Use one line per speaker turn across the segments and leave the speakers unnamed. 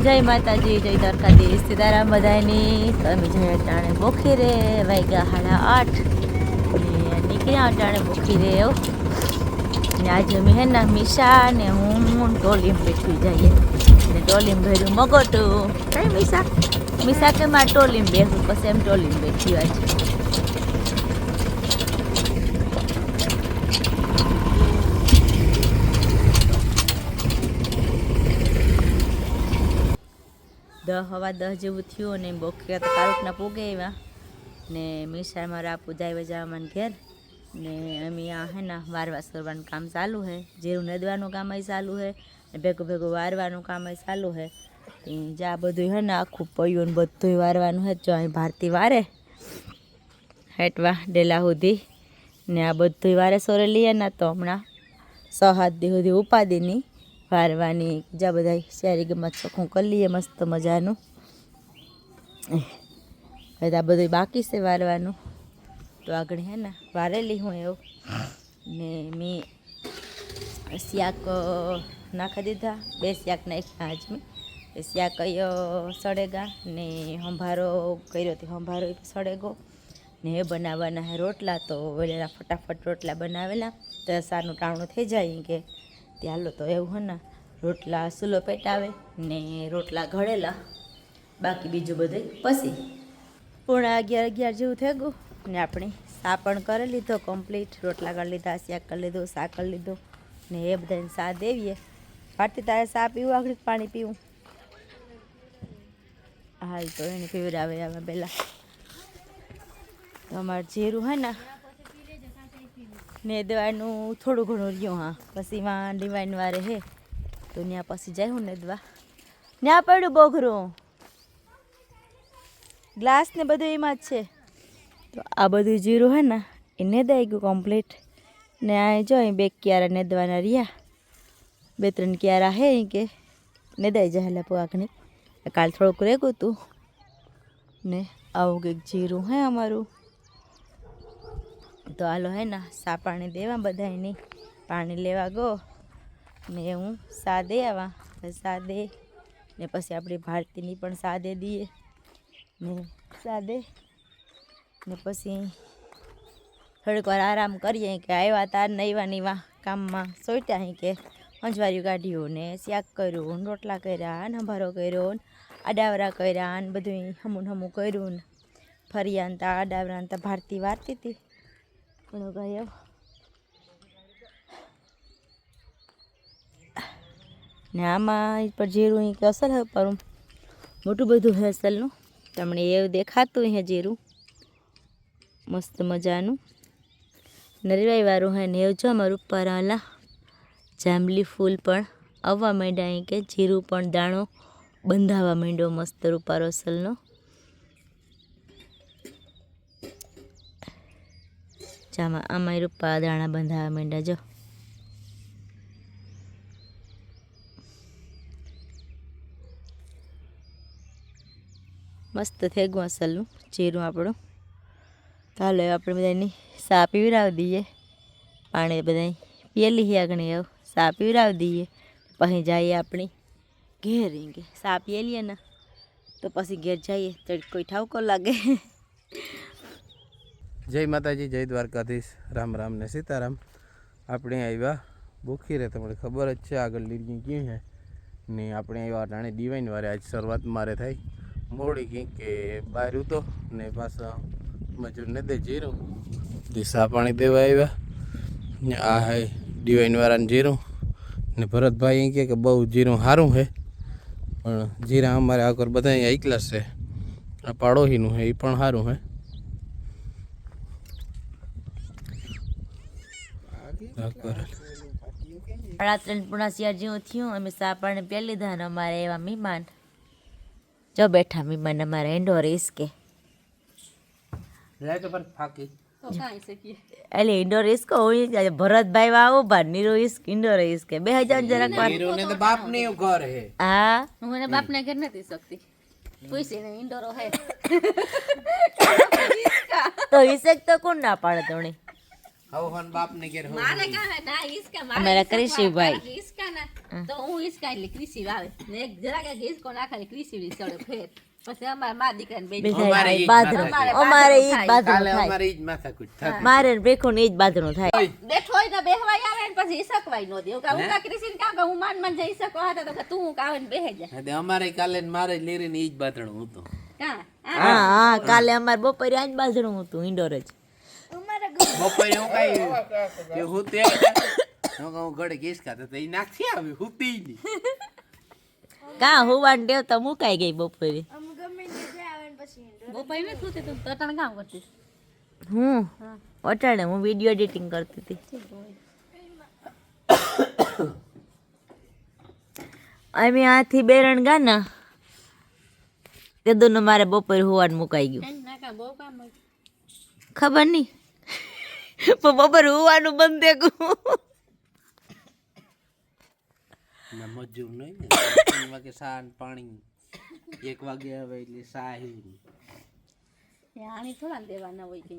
જય માતાજી, જય દ્વારકાધીશ, સીતારામ બધાની. તમે જય અટાણે બોખી રે વાગ્યા 8:30 ને નીકળ્યા અટાણે બોખી રે ને આજે અમે હે ને મીશા ને હું ટોલીમ બેઠવી જઈએ ને ટોલીમ ભર્યું મગોટું કઈ મીશા કે મારે ટોલીમ બેઠું પછી એમ ટોલીમ બેઠી આજે. સવા 10 જેવું થયું અને બોખીયા તો કારુકના પૂગે એવા ને મીશા મારા આપું જાય જવામાં ઘેર ને અમે આ હે ને વારવા સરવાનું કામ ચાલુ છે. જીરું નદવાનું કામ ચાલુ છે ને ભેગું ભેગું વારવાનું કામ ચાલુ છે. જ્યાં બધું હે ને આખું પૈયું ને બધું વારવાનું છે. જો અહીં ભારતી વારે હેટવા ડેલા સુધી ને આ બધું વારે સોરે લઈએ ને તો હમણાં 6-7 દી સુધી ઉપાદીની વારવાની જ્યાં બધા શેરી ગમત ચોખ્ખું કરી લઈએ મસ્ત મજાનું. આ બધું બાકી છે વારવાનું તો આગળ હે ને વારેલી હું એવું ને મેં શાક નાખી દીધા. 2 શાક નાખ્યા આજ મેં. શાક સળેગા ને સંભારો કર્યો તો સંભારો સળેગો ને એ બનાવવાના હે રોટલા. તો વેલેલા ફટાફટ રોટલા બનાવેલા તો સારનું ટાણું થઈ જાય કે ચાલો તો એવું હે ને રોટલા સૂલો પેટાવે ને રોટલા ઘડેલા બાકી બીજું બધું પછી 11:30 જેવું થઈ ગયું ને આપણે સા પણ કરી લીધો કમ્પ્લીટ. રોટલા કરી લીધા, શાક કરી લીધું, સા કરી લીધું ને એ બધાને સા દેવીએ. પાટી તારે સા પીવું આગળ પાણી પીવું? હાલ તો એને પીવડાવે આવે પહેલાં. તો અમારે જીરું હે ને દેવાનું થોડું ઘણું રહ્યું. હા પછી માં ડિવાઈન વારે હે તો ત્યાં પછી જાય હું નેદવા. ત્યાં પડ્યું બોઘરું ગ્લાસ ને બધું એમાં જ છે. તો આ બધું જીરું હે ને એ નેદાઈ ગયું કમ્પ્લીટ ને આ જો અહીં 2 ક્યારા નેદવાના રહ્યા. 2-3 ક્યારા હે કે નેદાઈ જાય એટલે પુઆકની. કાલ થોડુંક રેગું હતું ને આવું કંઈક જીરું હે અમારું. તો હાલો હે ને સા પાણી દેવા બધાની. પાણી લેવા ગો ને હું સા દે આવા. સા દે ને પછી આપણી ભારતીની પણ સા દે દઈએ ને સા દે ને પછી થોડીક વાર આરામ કરીએ કે આવ્યા તાર ને આવ્યા કામમાં સોટ્યા અહીં કે અંજવાર્યું કાઢ્યું ને શાક કર્યું ને રોટલા કર્યા ને સંભારો કર્યો ને આડાવરા કર્યા ને બધું હમું કર્યું ને ફર્યા ને તા આડાવરા ને તા ભારતી વારતી હતી પણ કહ્યું ને આમાં પર જીરું કે અસર હે પર મોટું બધું હે અસલનું તમને એવું દેખાતું હે જીરું મસ્ત મજાનું નરીવાઈ વાળું હે ને એવું જો અમારું ઉપર આલા જાંબલી ફૂલ પણ આવવા માંડ્યા અહીં કે જીરું પણ દાણો બંધાવા માંડ્યો મસ્ત રૂપારો અસલનો. જામાં આમાં રૂપા દાણા બંધાવા માંડ્યા જો. મસ્ત થઈ ગયું અસલનું જીરું આપણું. ચાલો આપણે બધાની સા પીવડાવી દઈએ. પાણી બધા પીએલી આગળ આવ સા પીવડાવી દઈએ પછી જઈએ આપણી ઘેર. કે સા પીએલીએ ને તો પછી ઘેર જઈએ તો કોઈ ઠાવકો લાગે.
જય માતાજી, જય દ્વારકાધીશ, રામ રામ ને સીતારામ. આપણે આવ્યા બોખી રે તમને ખબર જ છે આગળ લીધી ક્યાં છે ને આપણે આવ્યા ટાણે ડિવાઈન વારે. આજ શરૂઆત મારે થાય મોડી કંઈક કે બહાર ઉતો ને પાછા મજૂર ને દે જીરું દિશા પાણી દેવા આવ્યા ને આ હે ડિવાઈન વાળાને જીરું ને ભરતભાઈ એમ કે બહુ જીરું સારું છે પણ જીરા અમારે આગળ બધા અહીંયા એકલા છે. આ પાડોશીનું છે એ પણ સારું છે.
3:30 જેવું થયું. અમે સા પાણી પી લીધા ને અમારે એવા મહેમાન જો બેઠા. મહેમાન અમારા ઇન્ડોર ઈસકે એટલે ઇન્ડોર ઈસકો હોય ભરતભાઈ આવું બાર નીરો ઈસક ઇન્ડોર ઈસકે 2000 જરાક વાર. હા હું એને બાપને ઘર નથી શકતી પૂછીને ઇન્ડોર હે તો ઈસક તો કોણ ના પાડે તોણી
હવે હન બાપ ને ઘેર હવે
મારે કામે ના ઈસકા મારે
અમારા
ઈસકા
કૃષિભાઈ.
વાળા ઈસકા ના તો હું ઈસકા એટલે કૃષિ વાવે ને એક જરાક એક ઈસકો નાખે કૃષિ ની સડે ફેર પછી અમારા મા દીકરાને બે
અમારે ઈ જ
બાજરો
માથાકૂટ.
અમારે ઈ જ બાજરો
કાલે
થાય
અમારે ઈ જ માથાકૂટ થાય.
મારે ભેખો ને ઈ જ બાજરો થાય
બેઠો હોય તો બેહવાય આવે ને પછી ઈસકવાય નો દે હું કા કૃષિ ને કામ હું માન જઈ ઈસકવા હતા તો કે તું આવે ને બેહે જા
હા, તે અમારે કાલે ને મારે લીરીને ઈ જ બાતણું હતું.
કા
હા હા કાલે અમારે બપોરે આજ બાજરો હતું ઇન્ડોર જ
બપોરે હું કાંઈ એ હુતી હું કહું ઘડે ઘીસકા તો ઈ નાખી આવી હુતી ઈ નહીં.
કા હોવાન ટેવ તો મુકાઈ ગઈ બપોરે
બપાઈ મેં તું તું તટણ કામ કરતી
હું અટાણે હું વિડીયો એડિટિંગ કરતી હતી અમે આથી બેરણ ગાના તે દોનો મારે બપોરે હોવાનું મુકાઈ ગયું
ના કા બહુ કામ હોય
ખબર નહીં પણ બપોરે હોવાનું બંધ થઈ ગયું
ના મજૂર નહીં ને 3 વાગે સા ને પાણી 1 વાગે આવે એટલે સા હિવરી
આની થોડા ને દેવાના હોય કે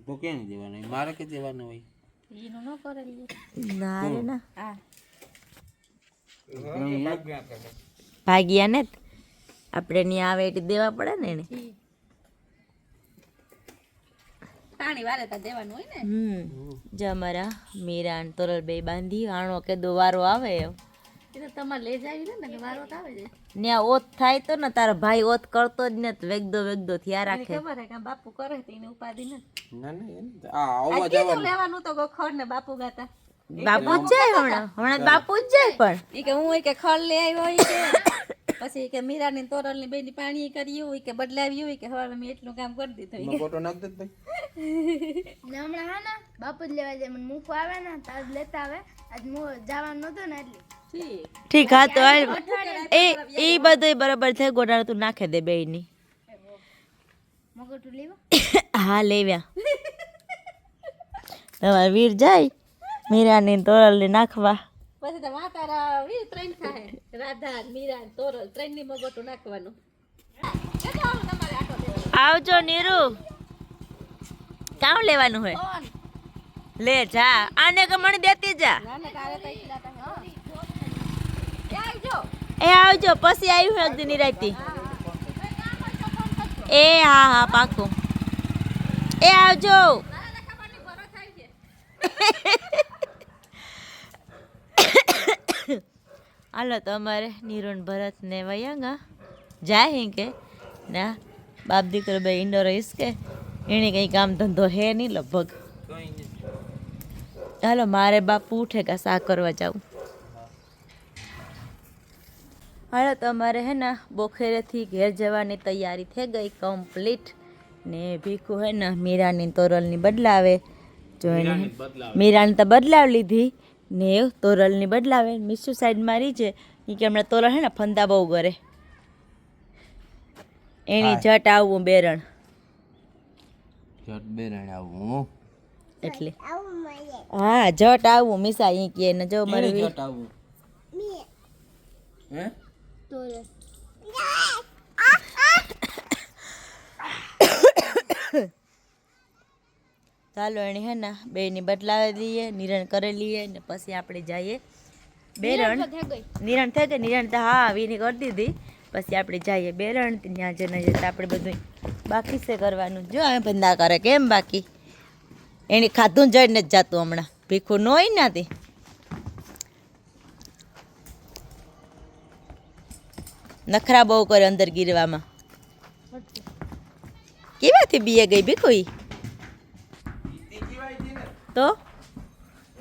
તો કેમ દેવાનું હોય? મારે કે દેવાનું હોય
એનું ન કરેલું
ના રે ના
હા
ભાગ્યા ને આપણે ત્યાં આવે એટલે દેવા પડે ને એને
પાણી વારે તો દેવાનું હોય ને
જો અમારા મીરા ને તોરલ બે બાંધી આણો કે દો વારો આવે એમ
એ તો તમારે લઈ જાવી ને કે વારો તો આવે છે
ત્યાં ઓત થાય તો ને તારો ભાઈ ઓત કરતો જ ને વેગદો થયા
એને
રાખે
ખબર હે કે બાપુ કરે તો એને ઉપાધિ ન
ના ના એને તો આ આવવા
કીધું
જવાનું
લેવાનું તો ખડ ને બાપુ ગાતા
બાપુ જ જાય હમણાં બાપુ જ જાય પણ
ઈ કે હું કે ખડ લઈ આવ્યો હોય કે પછી કે મીરા ની તોરલ ની બેની પાણી કર્યું હોય કે બદલાવ્યું હોય કે હવે મેં એટલું કામ કરી દીધું ઈ કે
ફોટો નાખ દે ભાઈ
ને હમણાં હા ને બાપુ જ લેવા જાય મને મૂકવા આવે ને તાર લેતા આવે આજ જવાનું નહોતું ને એટલે
ઠીક
ઠીક હા તો હાલ. એ બધું બરાબર છે ગોટાળો તું નાખે દે બેયની
મગોટું લેવા
હા લેવ્યા તમારે વીર જાય મીરાની તોરલને નાખવા
પછી તો માતારા 3 થાય રાધા મીરા ને તોરલ 3 ની મગોટું નાખવાનું કેટલો આવો તમારે આટો દેવાનો
આવજો નીરુ કામ લેવાનું હોય
કોણ
લે જા આને કે મને દેતી જા
ના ના તારે તો એકલા તો હા એ આવજો
એ આવજો પછી આવ્યું એક દી નિરાતી એ હા હા પાકું એ આવજો
તારા ખબર નહીં બરો થાય છે
હાલો તો અમારે નીરુન ભરત ને વયાંગા જાય હે કે ના બાપ દીકરો બે ઇન્ડોર હિસકે એને કંઈ કામ ધંધો હે નહીં લગભગ હાલો મારે બાપુ ઉઠે કે સા કરવા જાઉં હાલો તો અમારે હે ને બોખેરેથી ઘેર જવાની તૈયારી થઈ ગઈ કમ્પ્લીટ ને ભીખુ હે ને મીરાની તોરલની બદલાવે જો એને મીરાની તો બદલાવ લીધી ને તોરલની બદલાવે મીસુ સાઈડ મારી છે એ કે હમણાં તોરલ હે ને ફંદા બહુ કરે એની જટ આવવું બેરણ
જટ બેરણ આવું
એટલે હા જટ આવવું મીસા ઈ કે ને જો મારી
જટ આવું હે
ચાલો એને હે ને બેની બદલાવી દઈએ નિરણ કરી લઈએ ને પછી આપણે જઈએ બેરણ નિરણ થઈ ગઈ નિરણ તો હા વીની કરી દીધી પછી આપણે જઈએ બેરણ ત્યાં જઈને જતા આપણે બધું બાકી છે કરવાનું જો અમે બંધા કરે કેમ બાકી એની ખાધું જઈને જ જાતું હમણાં ભીખું ન હોય ને તે નખરા બહુ કરે અંદર ગીરવામાં કેવાથી બીએ ગઈ ભીખું ઈ તો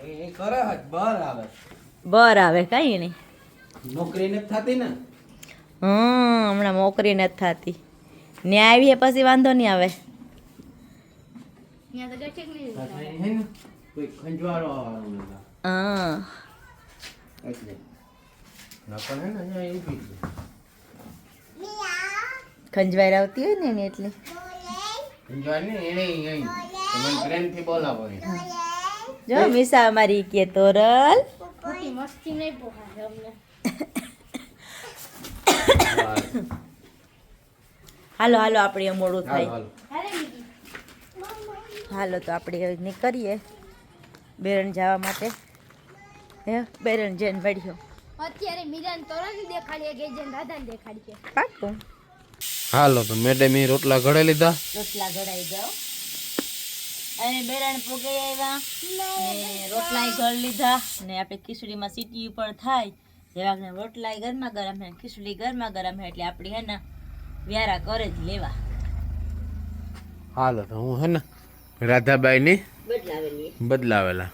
એ કરે હજ બહાર આવે
બર આવે કઈ નહીં
નોકરી નથી થતી ને
હમણાં નોકરી નથી થતી ને આવીએ પછી વાંધો નહીં આવે
ત્યાં તો ગઠેક નહીં
હે ને કોઈ ખંજવાળો આવવાનો નથી
હા
એટલે નકર હે ને અહીંયા ઊભી છે
ખંજવાઈ આવતી હોય ને એની એટલે
ખંજવાળ ને એને અહીં તમે પ્રેમથી બોલાવો એને.
જો મીસા અમારી કે તોરલ
ખોટી મસ્તી નહીં પોહાય અમને
હાલો હાલો આપણે મોડું
હાલો
થાય
હાલો
અરે બીજી
હાલો તો આપણે હવે નીકળીએ બેરણ જવા માટે હે બેરણ જઈને વળ્યો
અત્યારે મીરાને તોરણ દેખાડીએ કે જેને રાધાને દેખાડીએ.
પાકું
હાલો તો મેડમ રોટલા ઘડે લીધા.
રોટલા ઘડાઈ જાઓ અને બેરણ પોગાઈ આવ્યા ને રોટલાય ઘડ લીધા ને આપણે ખીચડીમાં સીટી ઉપર થાય જેવા રોટલાય ગરમા ગરમ હે ખીચડી ગરમા ગરમ હે એટલે આપણી હે ને વ્યારા કરે જ લેવા.
હાલો તો હું હે ને રાધાબાઈની
બદલાવેલી
બદલાવેલા